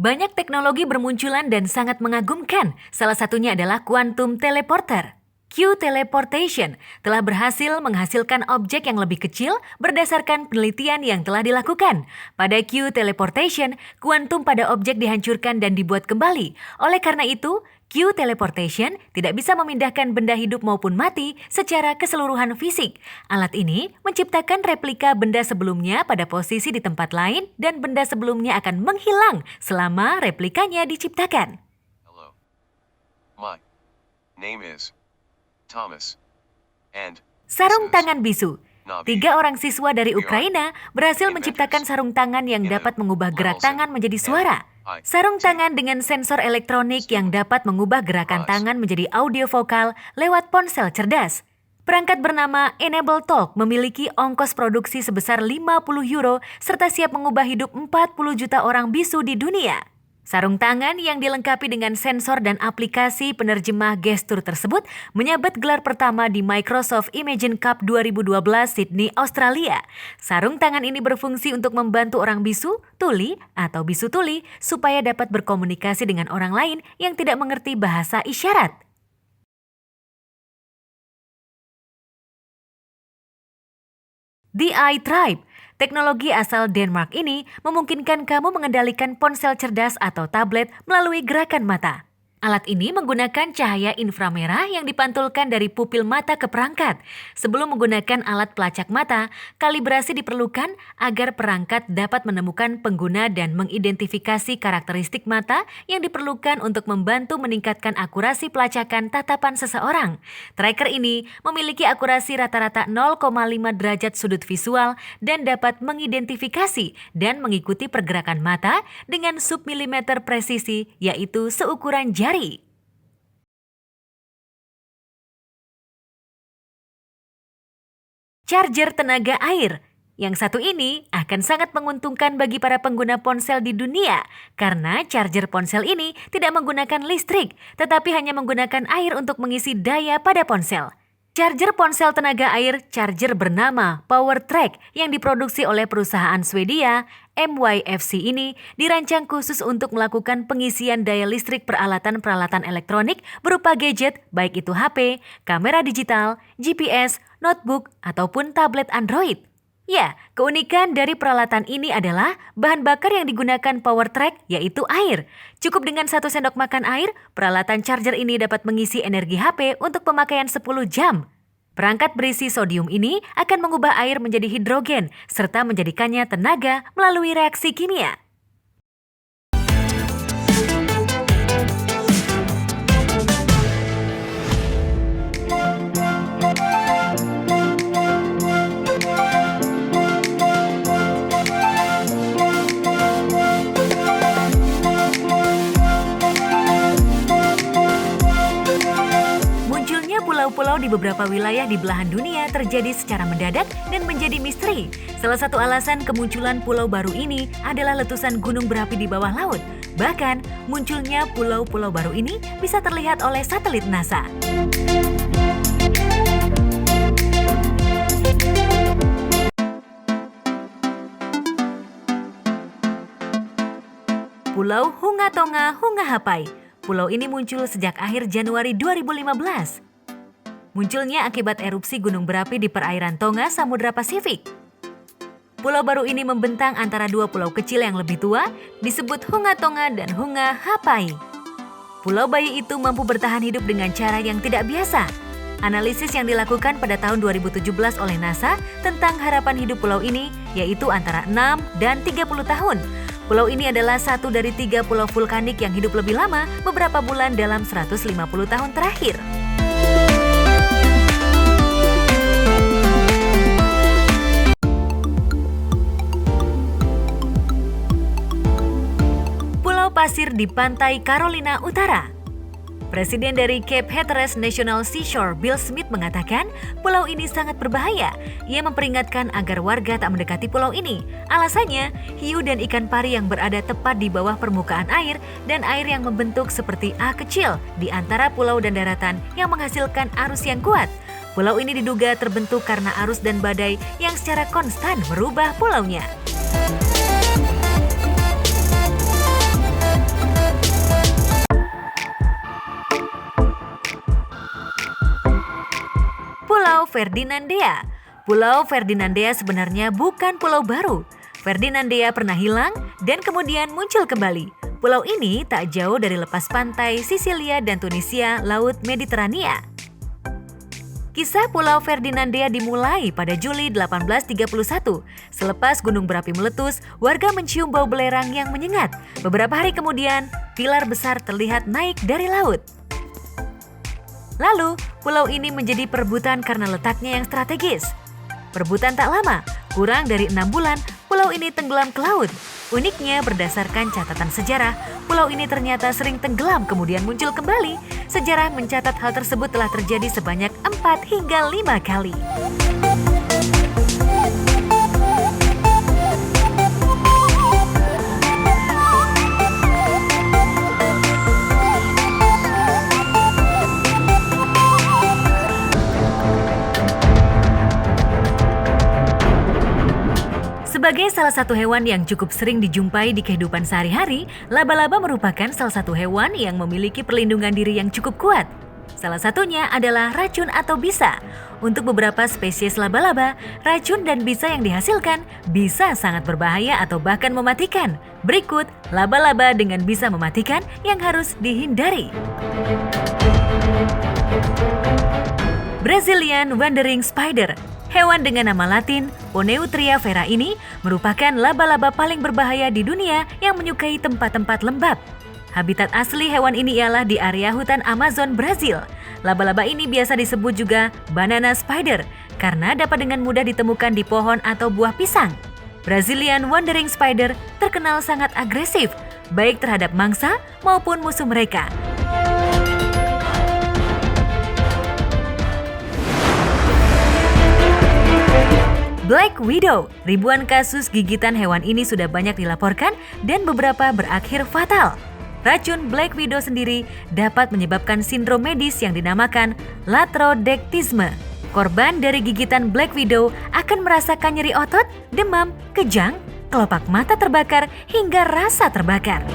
Banyak teknologi bermunculan dan sangat mengagumkan. Salah satunya adalah quantum teleporter. Q-teleportation telah berhasil menghasilkan objek yang lebih kecil berdasarkan penelitian yang telah dilakukan. Pada Q-teleportation, kuantum pada objek dihancurkan dan dibuat kembali. Oleh karena itu, Q-teleportation tidak bisa memindahkan benda hidup maupun mati secara keseluruhan fisik. Alat ini menciptakan replika benda sebelumnya pada posisi di tempat lain dan benda sebelumnya akan menghilang selama replikanya diciptakan. Hello. My name is Thomas. And Sarung this is tangan bisu. Navi. 3 orang siswa dari Ukraina berhasil menciptakan sarung tangan yang dapat mengubah gerak tangan menjadi suara. Sarung tangan dengan sensor elektronik yang dapat mengubah gerakan tangan menjadi audio vokal lewat ponsel cerdas. Perangkat bernama Enable Talk memiliki ongkos produksi sebesar 50 euro serta siap mengubah hidup 40 juta orang bisu di dunia. Sarung tangan yang dilengkapi dengan sensor dan aplikasi penerjemah gestur tersebut menyabet gelar pertama di Microsoft Imagine Cup 2012 Sydney, Australia. Sarung tangan ini berfungsi untuk membantu orang bisu, tuli, atau bisu tuli supaya dapat berkomunikasi dengan orang lain yang tidak mengerti bahasa isyarat. DI Tribe. Teknologi asal Denmark ini memungkinkan kamu mengendalikan ponsel cerdas atau tablet melalui gerakan mata. Alat ini menggunakan cahaya inframerah yang dipantulkan dari pupil mata ke perangkat. Sebelum menggunakan alat pelacak mata, kalibrasi diperlukan agar perangkat dapat menemukan pengguna dan mengidentifikasi karakteristik mata yang diperlukan untuk membantu meningkatkan akurasi pelacakan tatapan seseorang. Tracker ini memiliki akurasi rata-rata 0,5 derajat sudut visual dan dapat mengidentifikasi dan mengikuti pergerakan mata dengan submilimeter presisi, yaitu seukuran jari. Charger tenaga air. Yang satu ini akan sangat menguntungkan bagi para pengguna ponsel di dunia karena charger ponsel ini tidak menggunakan listrik tetapi hanya menggunakan air untuk mengisi daya pada ponsel. Charger ponsel tenaga air charger bernama PowerTrack yang diproduksi oleh perusahaan Swedia MYFC ini dirancang khusus untuk melakukan pengisian daya listrik peralatan-peralatan elektronik berupa gadget baik itu HP, kamera digital, GPS, notebook, ataupun tablet Android. Ya, keunikan dari peralatan ini adalah bahan bakar yang digunakan PowerTrack yaitu air. Cukup dengan 1 sendok makan air, peralatan charger ini dapat mengisi energi HP untuk pemakaian 10 jam. Perangkat berisi sodium ini akan mengubah air menjadi hidrogen serta menjadikannya tenaga melalui reaksi kimia. Pulau-pulau di beberapa wilayah di belahan dunia terjadi secara mendadak dan menjadi misteri. Salah satu alasan kemunculan pulau baru ini adalah letusan gunung berapi di bawah laut. Bahkan, munculnya pulau-pulau baru ini bisa terlihat oleh satelit NASA. Pulau Hunga Tonga Hunga Hapai. Pulau ini muncul sejak akhir Januari 2015. Munculnya akibat erupsi gunung berapi di perairan Tonga, Samudra Pasifik. Pulau baru ini membentang antara 2 pulau kecil yang lebih tua, disebut Hunga Tonga dan Hunga Hapai. Pulau bayi itu mampu bertahan hidup dengan cara yang tidak biasa. Analisis yang dilakukan pada tahun 2017 oleh NASA tentang harapan hidup pulau ini, yaitu antara 6 dan 30 tahun. Pulau ini adalah satu dari 3 pulau vulkanik yang hidup lebih lama beberapa bulan dalam 150 tahun terakhir. Pasir di pantai Carolina Utara. Presiden dari Cape Hatteras National Seashore, Bill Smith, mengatakan pulau ini sangat berbahaya. Ia memperingatkan agar warga tak mendekati pulau ini. Alasannya, hiu dan ikan pari yang berada tepat di bawah permukaan air dan air yang membentuk seperti A kecil di antara pulau dan daratan yang menghasilkan arus yang kuat. Pulau ini diduga terbentuk karena arus dan badai yang secara konstan merubah pulaunya. Ferdinandea. Pulau Ferdinandea sebenarnya bukan pulau baru. Ferdinandea pernah hilang dan kemudian muncul kembali. Pulau ini tak jauh dari lepas pantai Sisilia dan Tunisia, Laut Mediterania. Kisah Pulau Ferdinandea dimulai pada Juli 1831. Selepas gunung berapi meletus, warga mencium bau belerang yang menyengat. Beberapa hari kemudian, pilar besar terlihat naik dari laut. Lalu, pulau ini menjadi perebutan karena letaknya yang strategis. Perebutan tak lama, kurang dari 6 bulan, pulau ini tenggelam ke laut. Uniknya, berdasarkan catatan sejarah, pulau ini ternyata sering tenggelam kemudian muncul kembali. Sejarah mencatat hal tersebut telah terjadi sebanyak 4 hingga 5 kali. Sebagai salah satu hewan yang cukup sering dijumpai di kehidupan sehari-hari, laba-laba merupakan salah satu hewan yang memiliki perlindungan diri yang cukup kuat. Salah satunya adalah racun atau bisa. Untuk beberapa spesies laba-laba, racun dan bisa yang dihasilkan bisa sangat berbahaya atau bahkan mematikan. Berikut laba-laba dengan bisa mematikan yang harus dihindari. Brazilian Wandering Spider. Hewan dengan nama latin Poneutria vera ini merupakan laba-laba paling berbahaya di dunia yang menyukai tempat-tempat lembab. Habitat asli hewan ini ialah di area hutan Amazon, Brazil. Laba-laba ini biasa disebut juga banana spider karena dapat dengan mudah ditemukan di pohon atau buah pisang. Brazilian Wandering Spider terkenal sangat agresif, baik terhadap mangsa maupun musuh mereka. Black Widow. Ribuan kasus gigitan hewan ini sudah banyak dilaporkan dan beberapa berakhir fatal. Racun Black Widow sendiri dapat menyebabkan sindrom medis yang dinamakan latrodektisme. Korban dari gigitan Black Widow akan merasakan nyeri otot, demam, kejang, kelopak mata terbakar, hingga rasa terbakar.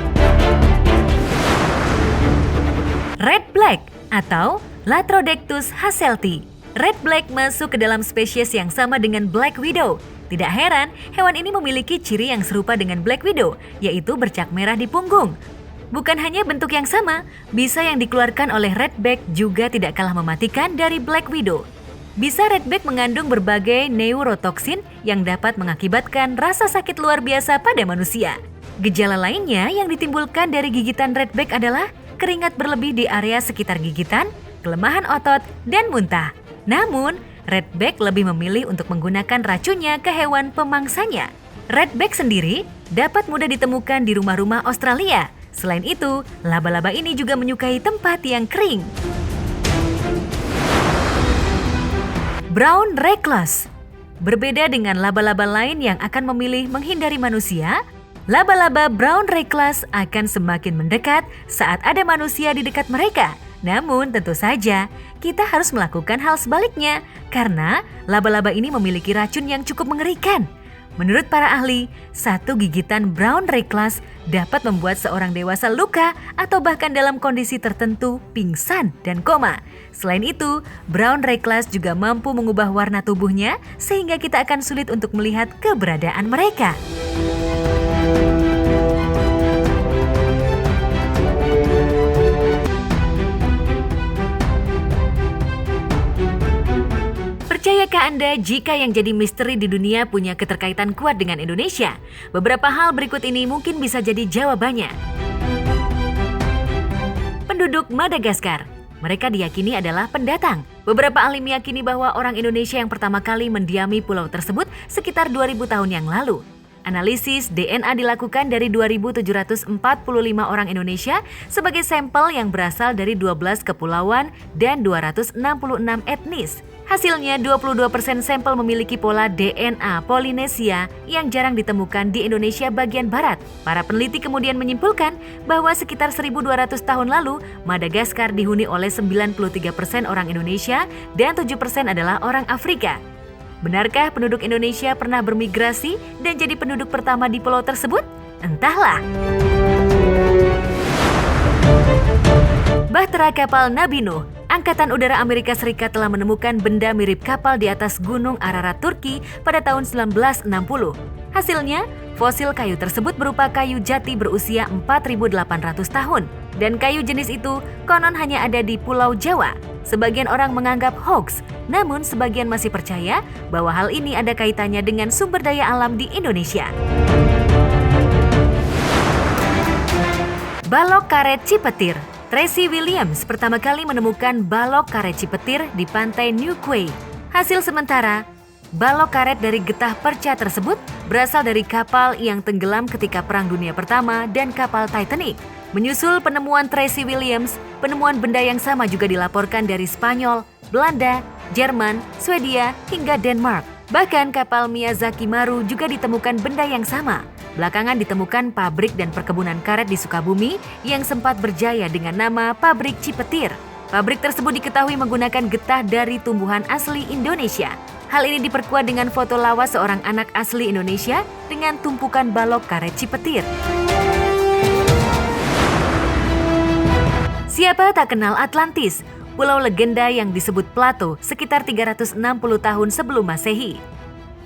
Red Black atau Latrodectus hasselti. Red Black masuk ke dalam spesies yang sama dengan Black Widow. Tidak heran, hewan ini memiliki ciri yang serupa dengan Black Widow, yaitu bercak merah di punggung. Bukan hanya bentuk yang sama, bisa yang dikeluarkan oleh Redback juga tidak kalah mematikan dari Black Widow. Bisa Redback mengandung berbagai neurotoksin yang dapat mengakibatkan rasa sakit luar biasa pada manusia. Gejala lainnya yang ditimbulkan dari gigitan Redback adalah keringat berlebih di area sekitar gigitan, kelemahan otot, dan muntah. Namun, Redback lebih memilih untuk menggunakan racunnya ke hewan pemangsanya. Redback sendiri dapat mudah ditemukan di rumah-rumah Australia. Selain itu, laba-laba ini juga menyukai tempat yang kering. Brown Recluse. Berbeda dengan laba-laba lain yang akan memilih menghindari manusia, laba-laba Brown Recluse akan semakin mendekat saat ada manusia di dekat mereka. Namun tentu saja kita harus melakukan hal sebaliknya karena laba-laba ini memiliki racun yang cukup mengerikan. Menurut para ahli, satu gigitan Brown Recluse dapat membuat seorang dewasa luka atau bahkan dalam kondisi tertentu pingsan dan koma. Selain itu, Brown Recluse juga mampu mengubah warna tubuhnya sehingga kita akan sulit untuk melihat keberadaan mereka. Percayakah Anda jika yang jadi misteri di dunia punya keterkaitan kuat dengan Indonesia? Beberapa hal berikut ini mungkin bisa jadi jawabannya. Penduduk Madagaskar. Mereka diyakini adalah pendatang. Beberapa ahli meyakini bahwa orang Indonesia yang pertama kali mendiami pulau tersebut sekitar 2000 tahun yang lalu. Analisis DNA dilakukan dari 2.745 orang Indonesia sebagai sampel yang berasal dari 12 kepulauan dan 266 etnis. Hasilnya 22% sampel memiliki pola DNA Polinesia yang jarang ditemukan di Indonesia bagian barat. Para peneliti kemudian menyimpulkan bahwa sekitar 1.200 tahun lalu, Madagaskar dihuni oleh 93% orang Indonesia dan 7% adalah orang Afrika. Benarkah penduduk Indonesia pernah bermigrasi dan jadi penduduk pertama di pulau tersebut? Entahlah. Bahtera kapal Nabi Nuh. Angkatan Udara Amerika Serikat telah menemukan benda mirip kapal di atas Gunung Ararat, Turki pada tahun 1960. Hasilnya, fosil kayu tersebut berupa kayu jati berusia 4.800 tahun. Dan kayu jenis itu konon hanya ada di Pulau Jawa. Sebagian orang menganggap hoax, namun sebagian masih percaya bahwa hal ini ada kaitannya dengan sumber daya alam di Indonesia. Balok karet Cipetir. Tracy Williams pertama kali menemukan balok karet Cipetir di pantai New Quay. Hasil sementara, balok karet dari getah perca tersebut berasal dari kapal yang tenggelam ketika Perang Dunia Pertama dan kapal Titanic. Menyusul penemuan Tracy Williams, penemuan benda yang sama juga dilaporkan dari Spanyol, Belanda, Jerman, Swedia, hingga Denmark. Bahkan kapal Miyazaki Maru juga ditemukan benda yang sama. Belakangan ditemukan pabrik dan perkebunan karet di Sukabumi yang sempat berjaya dengan nama Pabrik Cipetir. Pabrik tersebut diketahui menggunakan getah dari tumbuhan asli Indonesia. Hal ini diperkuat dengan foto lawas seorang anak asli Indonesia dengan tumpukan balok karet Cipetir. Siapa tak kenal Atlantis, pulau legenda yang disebut Plato sekitar 360 tahun sebelum Masehi.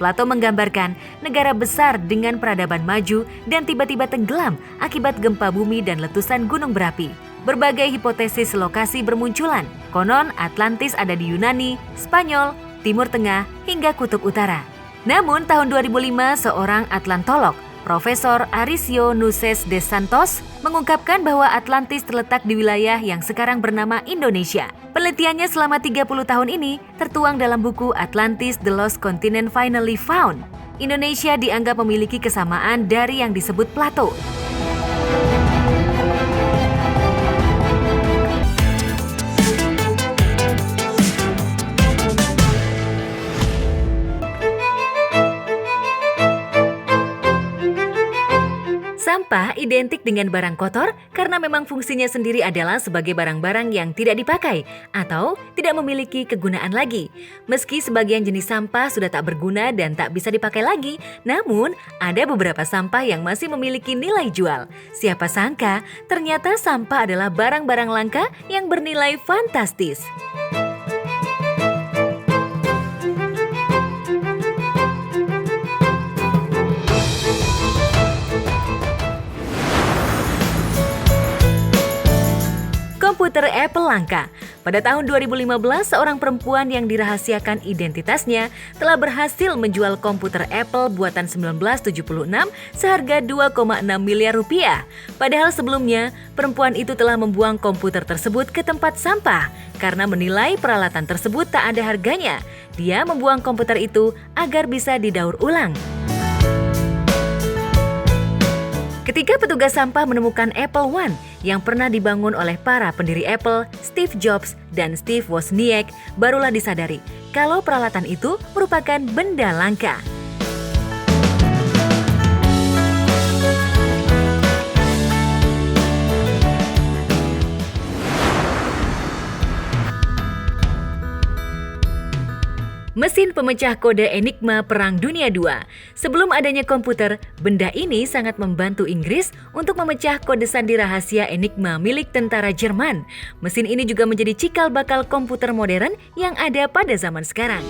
Plato menggambarkan negara besar dengan peradaban maju dan tiba-tiba tenggelam akibat gempa bumi dan letusan gunung berapi. Berbagai hipotesis lokasi bermunculan. Konon Atlantis ada di Yunani, Spanyol, Timur Tengah, hingga Kutub Utara. Namun tahun 2005 seorang Atlantolog, Profesor Arisio Nuces de Santos, mengungkapkan bahwa Atlantis terletak di wilayah yang sekarang bernama Indonesia. Penelitiannya selama 30 tahun ini tertuang dalam buku Atlantis: The Lost Continent Finally Found. Indonesia dianggap memiliki kesamaan dari yang disebut Plato. Sampah identik dengan barang kotor karena memang fungsinya sendiri adalah sebagai barang-barang yang tidak dipakai atau tidak memiliki kegunaan lagi. Meski sebagian jenis sampah sudah tak berguna dan tak bisa dipakai lagi, namun ada beberapa sampah yang masih memiliki nilai jual. Siapa sangka, ternyata sampah adalah barang-barang langka yang bernilai fantastis. Komputer Apple langka. Pada tahun 2015, seorang perempuan yang dirahasiakan identitasnya telah berhasil menjual komputer Apple buatan 1976 seharga 2,6 miliar rupiah. Padahal sebelumnya, perempuan itu telah membuang komputer tersebut ke tempat sampah karena menilai peralatan tersebut tak ada harganya. Dia membuang komputer itu agar bisa didaur ulang. Ketika petugas sampah menemukan Apple One yang pernah dibangun oleh para pendiri Apple, Steve Jobs dan Steve Wozniak, barulah disadari kalau peralatan itu merupakan benda langka. Mesin pemecah kode Enigma Perang Dunia II. Sebelum adanya komputer, benda ini sangat membantu Inggris untuk memecah kode sandi rahasia Enigma milik tentara Jerman. Mesin ini juga menjadi cikal bakal komputer modern yang ada pada zaman sekarang.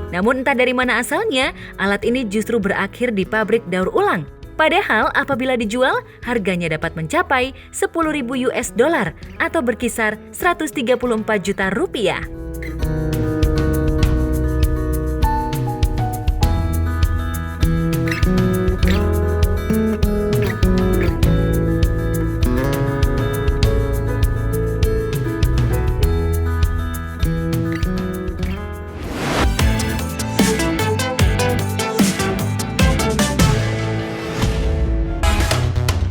Namun entah dari mana asalnya, alat ini justru berakhir di pabrik daur ulang. Padahal apabila dijual, harganya dapat mencapai 10.000 US dollar atau berkisar 134 juta rupiah.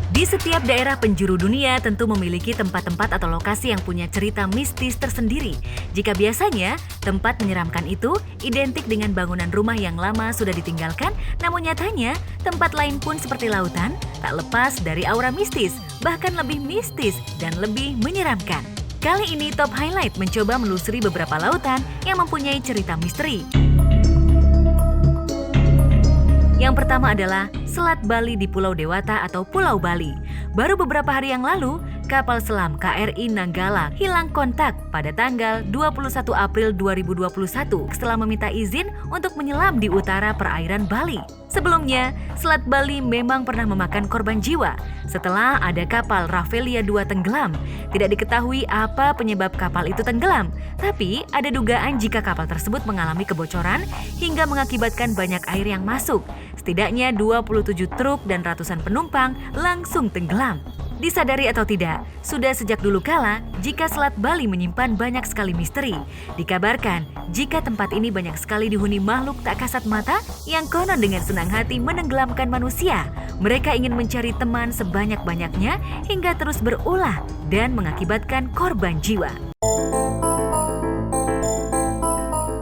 Di setiap daerah penjuru dunia tentu memiliki tempat-tempat atau lokasi yang punya cerita mistis tersendiri. Jika biasanya tempat menyeramkan itu identik dengan bangunan rumah yang lama sudah ditinggalkan, namun nyatanya tempat lain pun seperti lautan tak lepas dari aura mistis, bahkan lebih mistis dan lebih menyeramkan. Kali ini Top Highlight mencoba menelusuri beberapa lautan yang mempunyai cerita misteri. Yang pertama adalah Selat Bali di Pulau Dewata atau Pulau Bali. Baru beberapa hari yang lalu, kapal selam KRI Nanggala hilang kontak pada tanggal 21 April 2021 setelah meminta izin untuk menyelam di utara perairan Bali. Sebelumnya, Selat Bali memang pernah memakan korban jiwa setelah ada kapal Rafflesia 2 tenggelam. Tidak diketahui apa penyebab kapal itu tenggelam, tapi ada dugaan jika kapal tersebut mengalami kebocoran hingga mengakibatkan banyak air yang masuk. Setidaknya 27 truk dan ratusan penumpang langsung tenggelam. Disadari atau tidak, sudah sejak dulu kala jika Selat Bali menyimpan banyak sekali misteri. Dikabarkan, jika tempat ini banyak sekali dihuni makhluk tak kasat mata yang konon dengan senang hati menenggelamkan manusia. Mereka ingin mencari teman sebanyak-banyaknya hingga terus berulah dan mengakibatkan korban jiwa.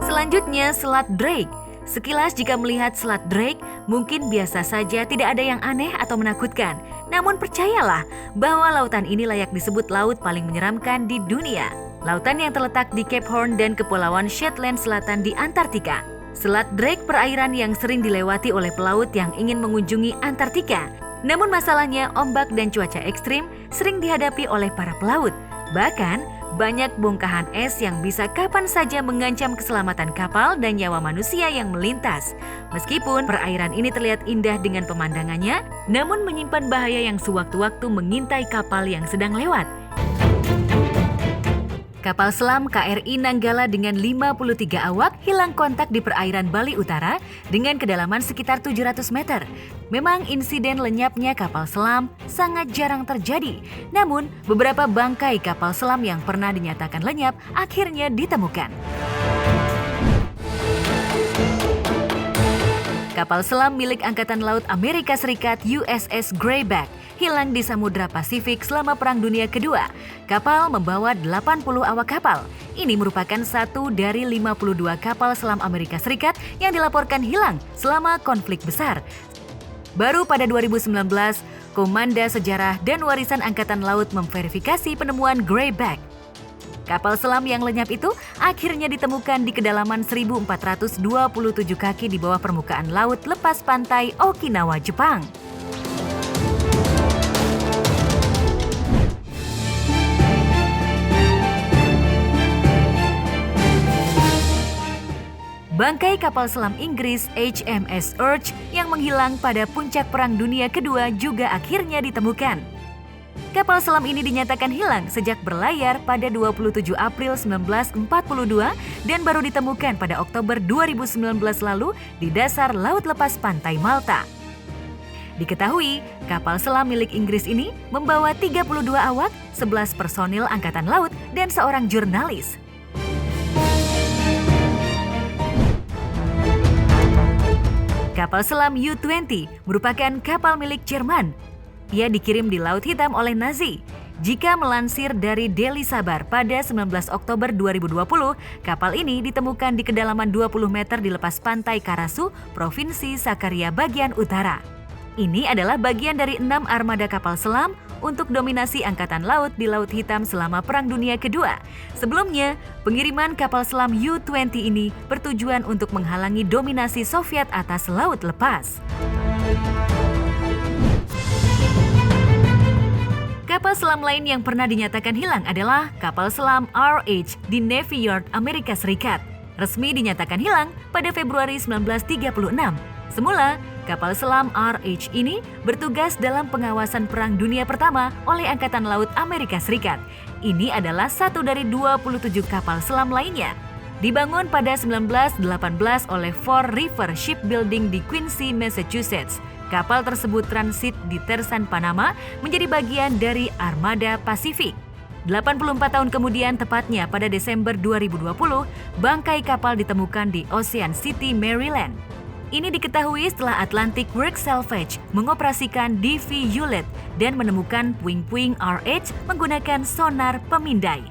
Selanjutnya, Selat Drake. Sekilas jika melihat Selat Drake, mungkin biasa saja, tidak ada yang aneh atau menakutkan. Namun percayalah bahwa lautan ini layak disebut laut paling menyeramkan di dunia. Lautan yang terletak di Cape Horn dan Kepulauan Shetland Selatan di Antartika. Selat Drake perairan yang sering dilewati oleh pelaut yang ingin mengunjungi Antartika. Namun masalahnya ombak dan cuaca ekstrim sering dihadapi oleh para pelaut. Bahkan banyak bongkahan es yang bisa kapan saja mengancam keselamatan kapal dan nyawa manusia yang melintas. Meskipun perairan ini terlihat indah dengan pemandangannya, namun menyimpan bahaya yang sewaktu-waktu mengintai kapal yang sedang lewat. Kapal selam KRI Nanggala dengan 53 awak hilang kontak di perairan Bali Utara dengan kedalaman sekitar 700 meter. Memang insiden lenyapnya kapal selam sangat jarang terjadi. Namun, beberapa bangkai kapal selam yang pernah dinyatakan lenyap akhirnya ditemukan. Kapal selam milik Angkatan Laut Amerika Serikat USS Greyback hilang di Samudra Pasifik selama Perang Dunia Kedua. Kapal membawa 80 awak kapal. Ini merupakan satu dari 52 kapal selam Amerika Serikat yang dilaporkan hilang selama konflik besar. Baru pada 2019, Komanda Sejarah dan Warisan Angkatan Laut memverifikasi penemuan Greyback. Kapal selam yang lenyap itu akhirnya ditemukan di kedalaman 1.427 kaki di bawah permukaan laut lepas pantai Okinawa, Jepang. Bangkai kapal selam Inggris HMS Urge yang menghilang pada puncak Perang Dunia Kedua juga akhirnya ditemukan. Kapal selam ini dinyatakan hilang sejak berlayar pada 27 April 1942 dan baru ditemukan pada Oktober 2019 lalu di dasar laut lepas pantai Malta. Diketahui, kapal selam milik Inggris ini membawa 32 awak, 11 personil angkatan laut, dan seorang jurnalis. Kapal selam U-20 merupakan kapal milik Jerman. Ia dikirim di Laut Hitam oleh Nazi. Jika melansir dari Daily Sabar pada 19 Oktober 2020, kapal ini ditemukan di kedalaman 20 meter di lepas pantai Karasu, Provinsi Sakarya bagian utara. Ini adalah bagian dari 6 armada kapal selam untuk dominasi Angkatan Laut di Laut Hitam selama Perang Dunia Kedua. Sebelumnya, pengiriman kapal selam U-20 ini bertujuan untuk menghalangi dominasi Soviet atas laut lepas. Kapal selam lain yang pernah dinyatakan hilang adalah kapal selam RH di Navy Yard, Amerika Serikat. Resmi dinyatakan hilang pada Februari 1936. Semula, kapal selam RH ini bertugas dalam pengawasan Perang Dunia Pertama oleh Angkatan Laut Amerika Serikat. Ini adalah satu dari 27 kapal selam lainnya. Dibangun pada 1918 oleh Fore River Shipbuilding di Quincy, Massachusetts. Kapal tersebut transit di Tersan, Panama, menjadi bagian dari Armada Pasifik. 84 tahun kemudian, tepatnya pada Desember 2020, bangkai kapal ditemukan di Ocean City, Maryland. Ini diketahui setelah Atlantic Work Salvage mengoperasikan DV Hewlett dan menemukan puing-puing RH menggunakan sonar pemindai.